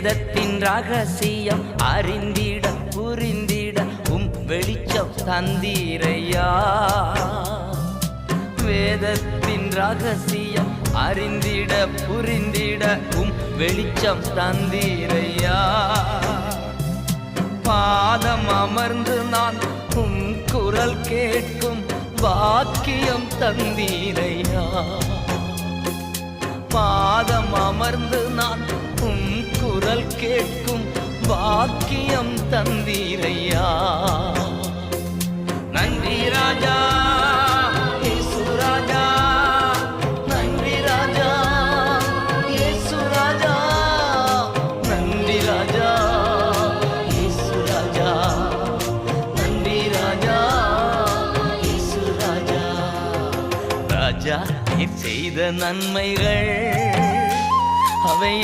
வேதத்தின் ரகசியம் அறிந்திட புரிந்திட வெளிச்சம் தந்தீரையா. வேதத்தின் ரகசியம் அறிந்திட புரிந்திட வெளிச்சம் தந்தீரையா. பாதம் அமர்ந்து நான் குரல் கேட்கும் வாக்கியம் தந்தீரையா. பாதம் அமர்ந்து நான் குரல் கேட்கும் வாக்கியம் தந்தீரையா. நன்றி ராஜா இயேசு ராஜா, நன்றி ராஜா இயேசு ராஜா, நன்றி ராஜா இயேசு ராஜா, நன்றி ராஜா இயேசு ராஜா. ராஜா நீர் செய்த நன்மைகள் அவை